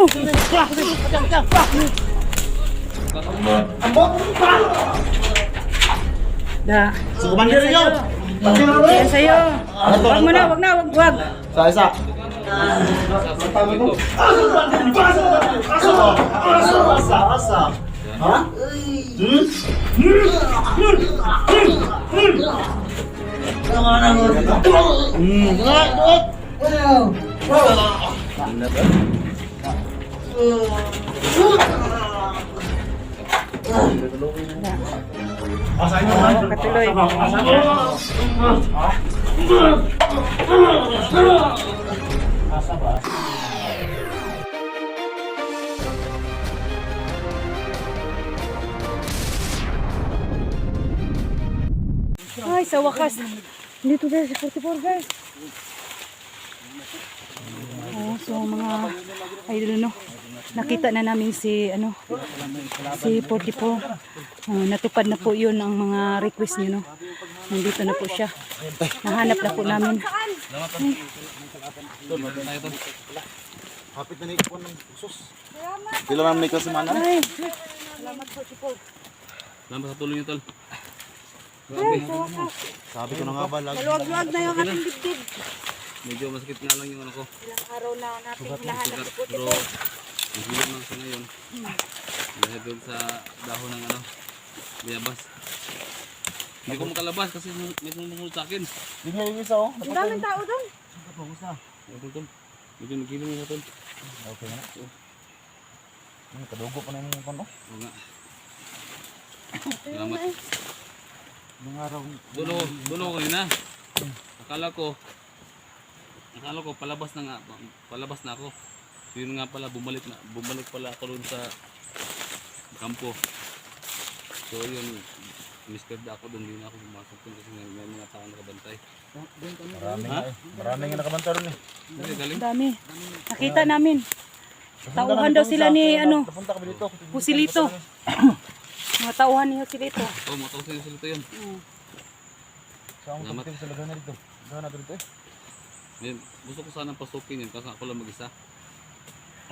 Da. So, commander nyo! Yan sa'yo. Wag mo na, wag. Isa. Asa. Ha? Katuloy. Ay, sa wakas. Dito guys, 44 guys. Oh, so mga idol no. Nakita na namin si si 44. Natupad na po 'yun ang mga request niyo no. Nandito na po siya. Nahanap na po namin. Hapit na ni kuan ng sus. Pila man may kasemana? Ay, salamat po si Paul. Salamat sa tulong niyo, tol. Ay, sa wakas. Sabi ko na nga ba lag. Maluwag-luwag na yung ating dibdib. Medyo masakit nga lang yung ano ko. Ilang araw na natin hinahanap si Pero 44. naghilang lang sa ngayon. Dahil doon sa dahon ng bayabas. Hindi ko makalabas kasi may tumumunod sa akin. Di nga yung isa oh. Ang daming tao doon. Tol, tol. Medyo naghilang nga, tol. Okay na. Kadugo pa na yung kono. Oo nga. Salamat. Nung araw. Doon ako kanina. Akala ko palabas na ako. Yun nga pala bumalik pala ako doon sa kampo. So yun, miskerd ako doon, din ako pumasok doon kasi may mga tao nakabantay. Marami nga nakabanta ron eh. Hindi galing. Ang dami. Nakita namin. Tauhan daw sila ni Punta ka ba dito? Joselito. Mga tauhan ni Joselito. Oh, matawag sa ito yun. Saan mo sa lagan na dito? Lagan na dito eh. Ngayon, gusto ko sanang pasukin yun kasi ako lang mag-isa.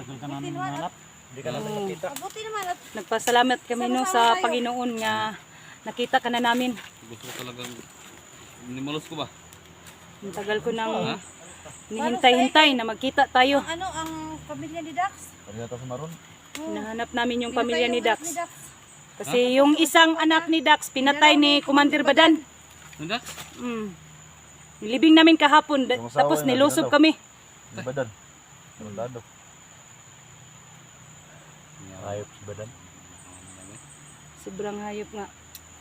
Tagal ka namin hanap. Hindi ka namin nakita. Mabuti naman at Nagpasalamat kami no sa Panginoon nga nakita ka na namin. Gusto ko talagang nimalos ko ba? Ang tagal ko nang nihintay-hintay na magkita tayo. ang pamilya ni Dax. Pagkata sa maron. Nahanap namin yung pamilya ni Dax. Ni Dax. Kasi yung isang anak ni Dax pinatay ni Commander Badan. Nanda? Nilibing namin kahapon tapos nilusob kami. Di badan. Soldado. Ayop si badan. Sobrang hayop nga.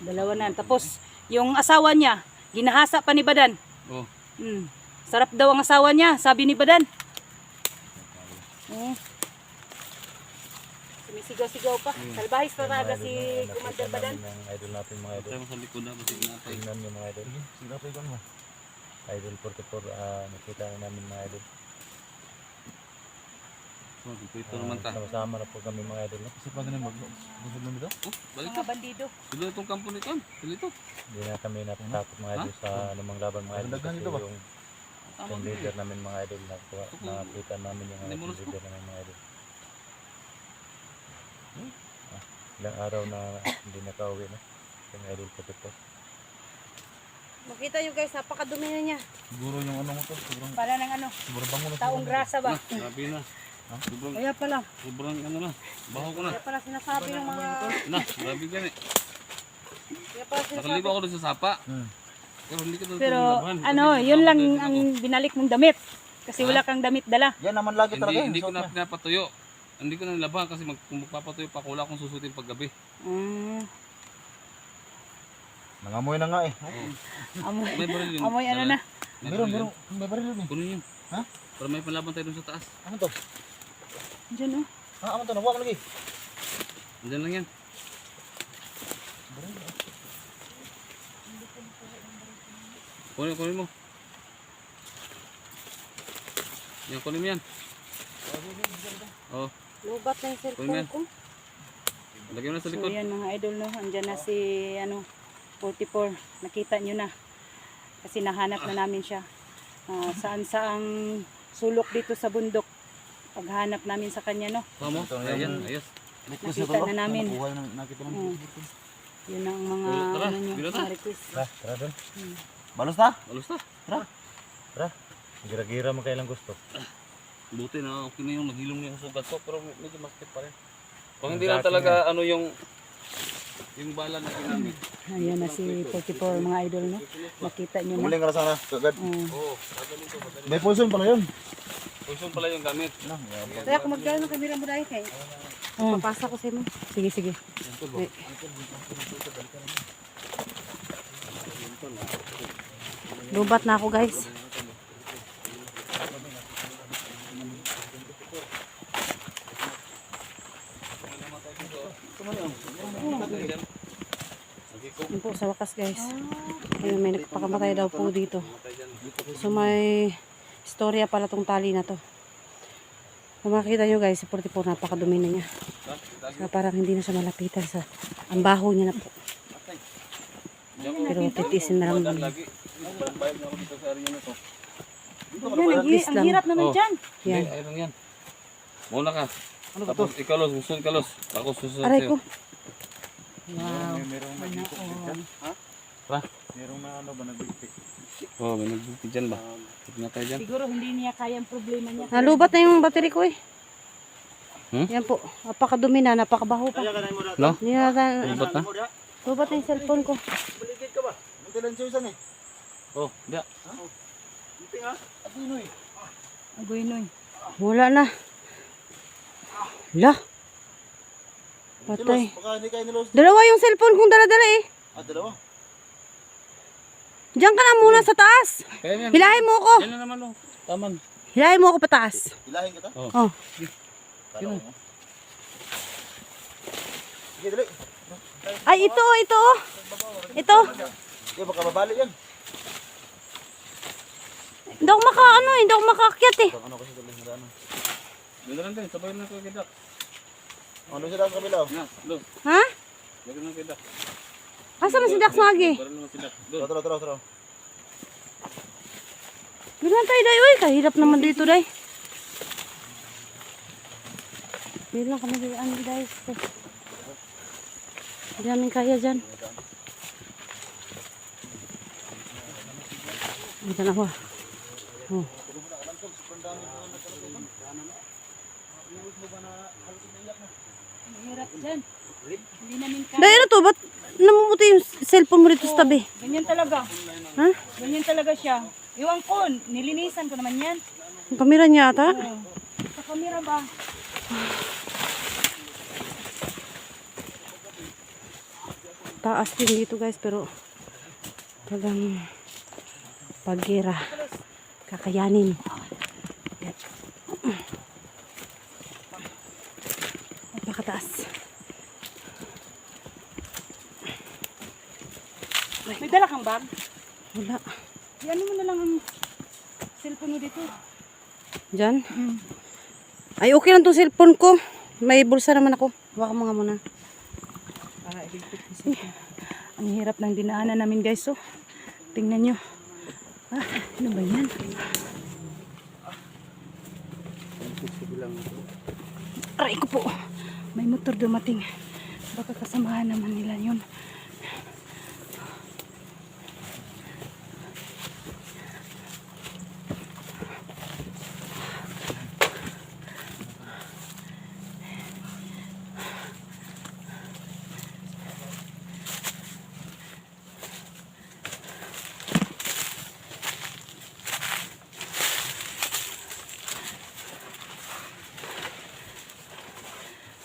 Dalawa na. Tapos yung asawa niya ginahasa pa ni Badan. Oh. Sarap daw ang asawa niya, sabi ni Badan. Sumisigaw-sigaw pa. Salbahis pa talaga si Commander Badan. Idol natin mga idol. Tayo mo sa likod na masig na tayo. Tingnan niyo mga idol. Sige, tingnan mo. Idol 44, nakita na namin mga idol. So, dito naman ta. Sama-sama na po kami mga idol. Kasi pag ganun mag-busog mo dito? Oh, balik Mga ka. bandido. Sila itong kampo nito. Sila ito. Hindi na kami natatakot mga idol sa anumang laban mga idol. Kasi yung team leader namin mga idol, nakita namin yung team leader namin mga idol. Ilang araw na hindi nakauwi na. Yung idol 44. Makita nyo guys, napakadumi na niya. Siguro yung ano mo to, sobrang Para ng bango na. taong grasa ba? Grabe na. Sobrang, Kaya pala. sobrang ano na. Baho ko na. Kaya pala sinasabi ng mga... Na, grabe ka eh. Kaya pala sinasabi. Nakaliba ako doon sa sapa. Pero hindi ka doon Pero laban. yun lang ang binalik mong damit. Kasi wala kang damit dala. Yan naman lagi talaga. Hindi ko na pinapatuyo. Hindi ko na nilaban kasi kung magpapatuyo pa ako, wala akong susutin paggabi. Nangamoy na nga eh. Amoy, May baril yun. amoy ano na. Meron. May baril yun eh. Kunin yun. Ha? Para may palaban tayo doon sa taas. Ano to? Diyan Ano to? Nakuha ka lagi. Andiyan lang yan. Kunin mo. Yan, kunin mo yan. Oh, Lubat na yung Kunin cellphone yan. ko. lagyan mo na sa So likod. yan mga idol no. Andyan na si 44. Nakita nyo na. Kasi nahanap na namin siya. Saan saang sulok dito sa bundok. paghanap namin sa kanya, no. Tama? Ayan, ayos. Nakita na namin. Nakuha na nakita namin. Oo. Yun ang mga, Tara, ano nyo, bilo ta. mga request. Tara doon. Balos ta? Alos na. Tara. Gira-gira mo kailang gusto. Buti na okay na yung naghilom na yung sugat ko, pero medyo masakit pa rin. Pag hindi lang talaga ano yung bala na ginamit. Ayan na si 44 mga idol, no. Nakita nyo na. Umuling ka na sana. Kagad. Oo, gagaling to. May pulson pala yun. Pulson pala yung gamit. Kaya kung magkano ng kamera mo dahil kay. Papasa ko sa mo. Sige, sige. Wait. Lubat na ako, guys. Yun po sa wakas, guys. Ayun, may nagpakamatay daw po dito. So may istorya pala tong tali na to. Kung makikita nyo, guys, si 44 napakadumi na niya. So parang hindi na siya malapitan sa ang baho niya na po. Pero titisin na lang naman. Lagi. Bayad na ako dito sa area na to. Ang hirap naman dyan. Yan. Yan. Ayun yan. Muna ka. Tapos ikaw los, susunod ka los. Ako susunod Aray sa'yo. ko. Wow. Merong nagbitik. Ha? Merong na ano ba nagbitik? Oo, may nagbukid dyan ba? Tignan tayo dyan. Siguro hindi niya kaya ang problema niya. Nalubat na yung battery ko eh. Yan po. Napakadumi na. Napakabaho pa. No? Hindi na Lubat na? lubat na yung cellphone ko. Baligid ka ba? Ang tilansyosan eh. Oh, hindi. Agoy noy. Wala na. La. Patay. Baka hindi kayo nilos. Dalawa yung cellphone kong dala-dala eh. Dalawa. Diyan ka na muna sa taas. Kaya yan. Hilahin mo ako. Yan na naman oh. Taman. Hilahin mo ako pataas. Ilahin kita. Oh. Kala mo. Sige, dali. Ay, ito. Ito. Sige, baka babali yan. Hindi ako hindi ako makaakyat eh. Ano kasi dali sa ano. Doon na lang din. Sabay na kay Dak. Ano sila sa kabila? Na, doon. Ha? Lagyan na kay Dak. Asa man si Dax Magi? Para naman si Dak. Doon. Tara. Bilang tayo, day. Uy, kahirap naman dito, day. Bilang kami dito, day. Hindi namin kaya dyan. Dito na ako. Oh. Hirap dyan. Hindi namin kaya. Day, ano to? Ba't namumuti yung cellphone mo dito sa tabi? Ganyan talaga. Ha? Ganyan talaga siya. Iwan ko. Nilinisan ko naman yan. Ang kamera niya ata. Oh. Sa kamera ba? Taas din dito guys, pero talagang paggira. Kakayanin. Napakataas. May dala kang bag? Wala. Ano mo na lang ang cellphone mo dito. Diyan? Ay, okay lang itong cellphone ko. May bulsa naman ako. Hawakan mo nga muna. Para iligpit ko siya. Ang hirap ng dinaanan namin guys. So, tingnan nyo. Ano ba yan? Aray ko po. May motor dumating. Baka kasamahan naman nila yun.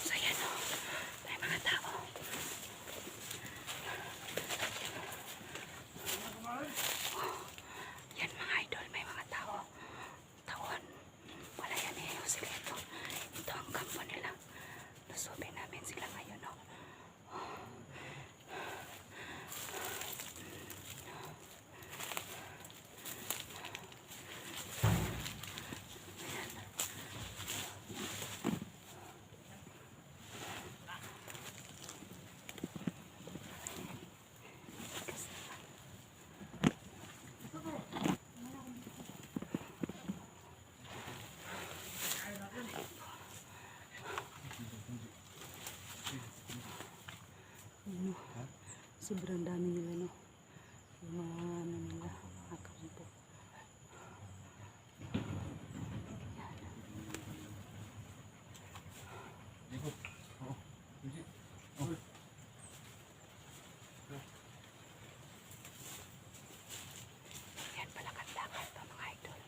So yan o. May mga tao. Sobrang dami nila, no? Yung mga ano nila, mga kampo. Yan pala kandangan to, mga idol.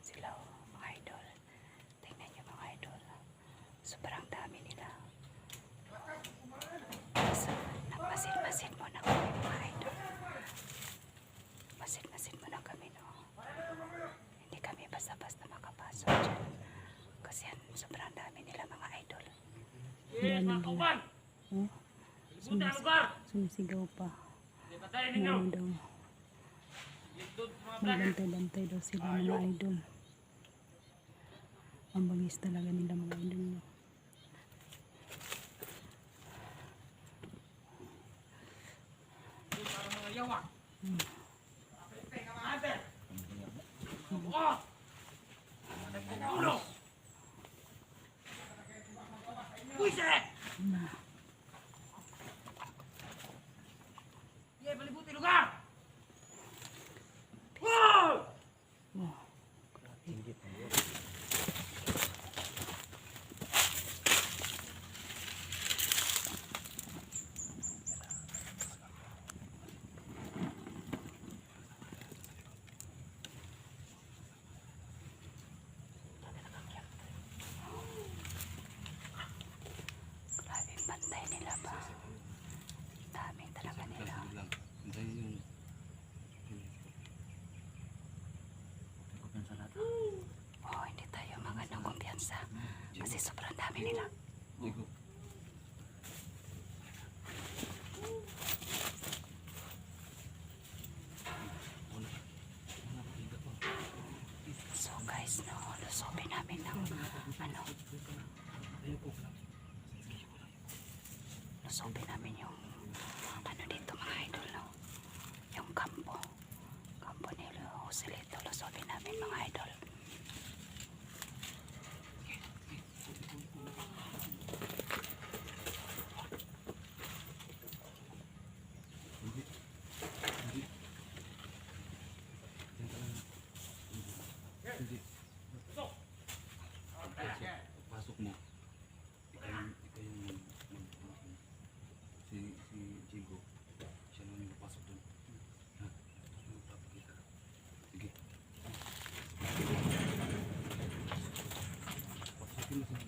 Sila, mga idol. Tingnan nyo, mga idol. Sobrang dami nila. So, nagmasid-masid muna kami, mga idol. Masid-masid muna kami, no? Hindi kami basta-basta makapasok dyan. Kasi yan, sobrang dami nila, mga idol. Dami nila. Oh, sumisigaw pa. Ano daw. Magbantay-bantay daw sila, mga idol. Ang bangis talaga nila, mga idol. No? Grabe yung bantay nila ba? Dami talaga nila. Lang. Antayin yung Oh, hindi tayo mga nang kumpiyansa. Kasi sobrang dami nila. Digo. So guys, no, lusopin namin ng ano. Lusopin namin yung ano dito, mga idol, no. Yung kampo. Kampo ni Joselito. Lusopin namin, mga idol.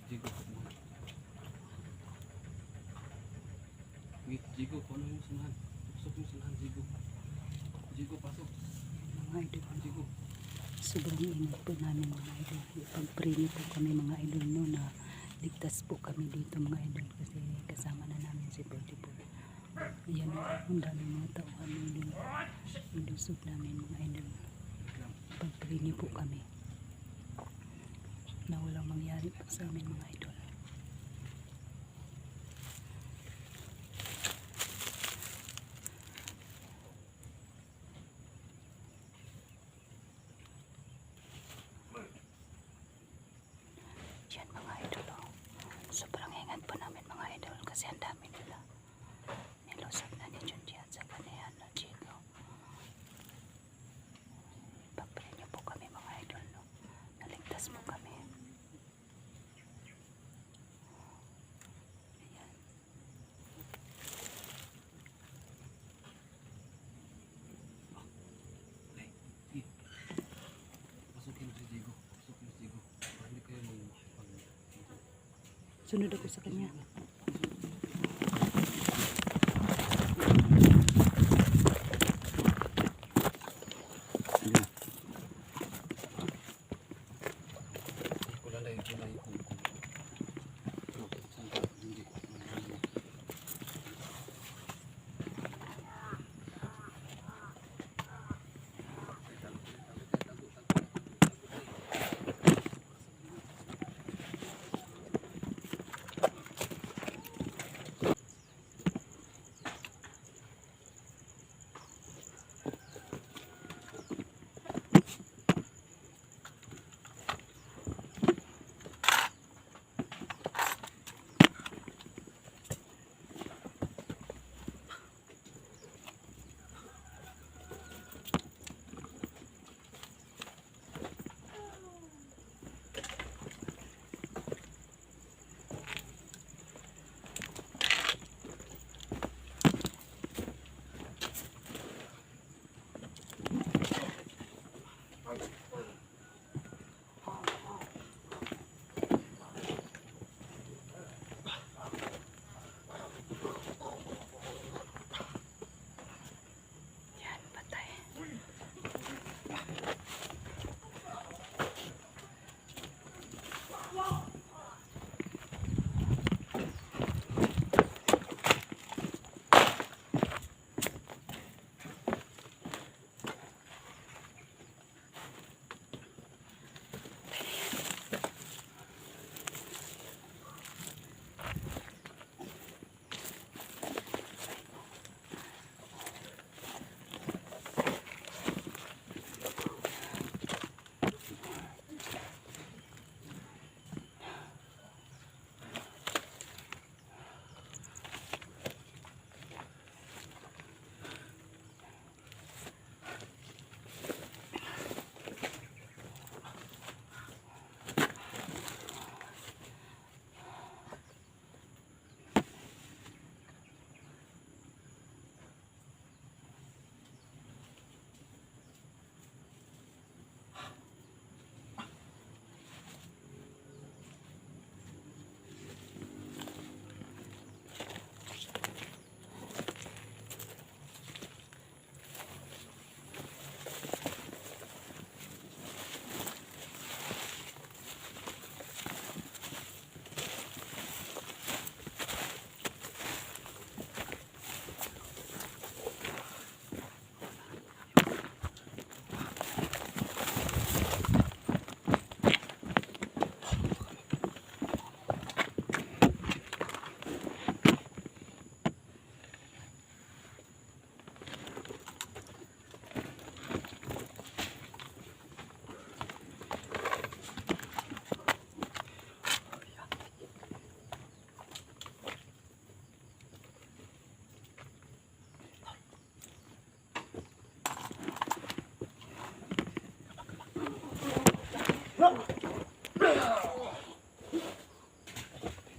Jigo. Wait, Jigo, kung ano yung sanahan? Pasok yung sanahan, Jigo. Jigo, pasok. Mga idol, Jigo. sobrang ingat po namin mga idol. Ipag-pray niyo po kami mga idol no, na ligtas po kami dito mga idol kasi kasama na namin si Brody po. Ayan o, ang daming mga tauhan idol. Ilusog namin mga idol. Ipag-pray niyo po kami na walang mangyari po sa amin mga idol. Yan mga idol oh. Sobrang ingat po namin mga idol kasi ang dami nila. Nilusog na ni John diyan sa kanihan na Chico. Ipag-pray niyo po kami mga idol no. Naligtas po kami. Ayan. Pasukin mo si Jigo. Pasukin mo si Jigo. Hindi kayo Sunod ako sa kanya. Kulalay kung saan ka, hindi. Yan, patay.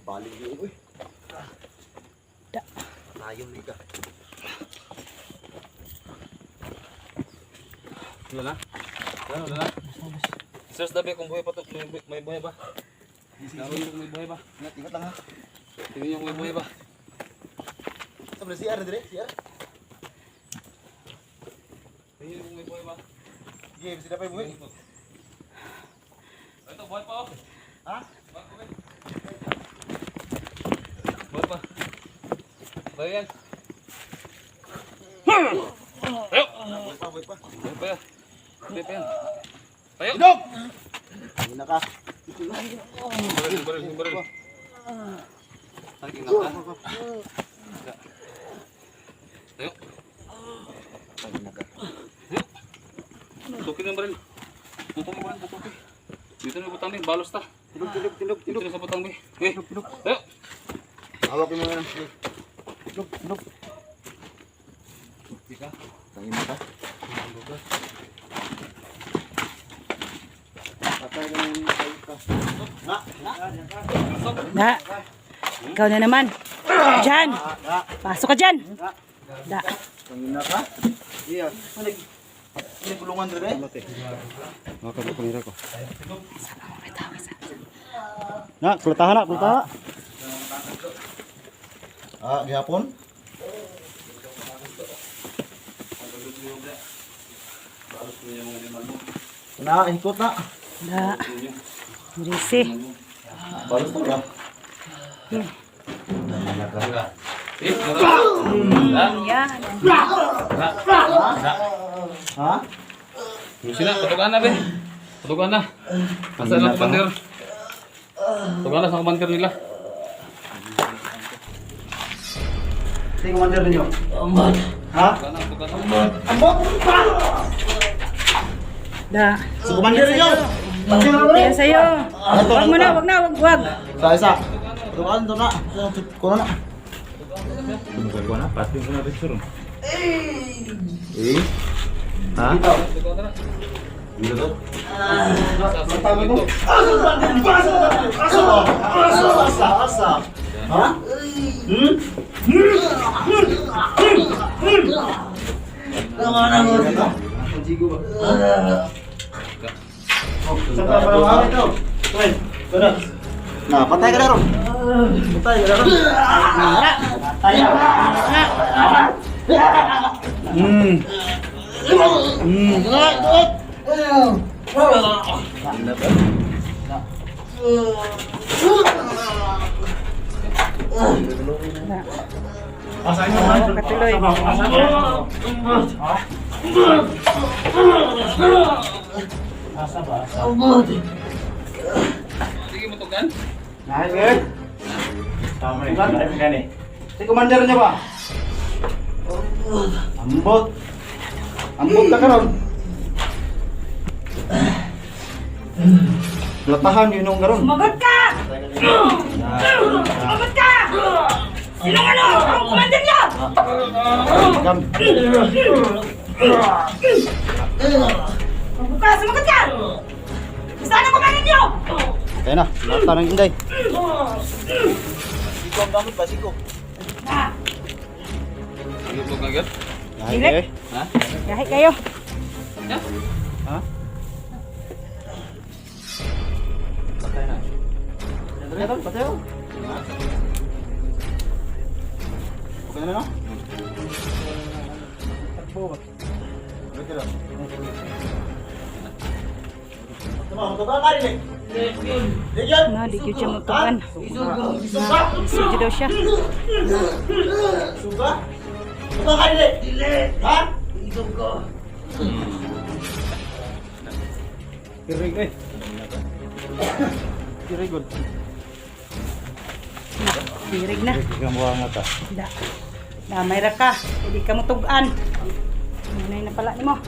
Baling yun, uy. Da. Tayong liga. Wala na? Wala na? Search dabi kung buhay pa to. May buhay ba? Tingnan niyo kung may buhay ba. Ingat lang ha. Tingnan niyo kung may buhay ba. Ito pala CR na dire, CR. Tingnan niyo kung may buhay ba. Sige, bisa dapat buhay. Ito, buhay pa oh. Ha? Buhay pa. Tayo yan. Tayo! Buhay pa. Buhay pa yan. Buhay pa yan. Tayo! Hinog! Hindi na ka. Baril. Tayo, ingat ka. Tayo. Hindi na ka. Tukin ng baril. Tukin ng baril, tukin. Dito na butang may balos ta. Tilog. Dito na sa butang may. Tayo! Hawak mo na. Tilog. Ika. Tangin mo ka. Patay na yung ka. Da. Ikaw na naman. Jan. Pasok ka dyan. Da. Tangin na ka. Iya. Ini gulungan dire. Na, kulatahan na, kulatahan. Gihapon. Na, ikot na. Da. Risi. Balos na. Yan. Ha? Sina, patukan na be. Patukan na. Asa na komander? Patukan na sa komander nila. Sino commander ninyo? Ambot. Ha? Patukan na. Ambot! Da. Si commander ninyo! Ito yan sa'yo. Wag mo na, wag. Isa. Tukan to na. Kuno na. Ko na, pati ko na rin Ha? Patukan na. Dito to. Asa. Ha? Nah, patay ka na ron. Patay ka na ron. Patay ka. Katuloy. Sige mo tukan. Nice, good. Tama rin. Si commander niya ba? Ambot. Ambot ka karon. Latahan yun yung karon. Sumagot ka! Sumagot ka! Sinong ano? Ang commander niya! Gam. Sumagot ka! Saan ang commander niyo? Kaya na, lata ng inday. Siko ang gamit ba? Siko. Sige tukan agad. Nice, Ha? Kahit kayo. Ha? Patay na. Patay na. Okay na no? Okay lang. Tama, magkabal ka rin eh. Legion! No, di ko siya mutukan. Sige daw siya. Suga? Suga ka rin eh. Ha? Kirig eh. Kirigod. Dirig na. Ikaw mo ang mata. Da. Damay ra ka. Hindi ka mutugan. Nanay na pala ni mo.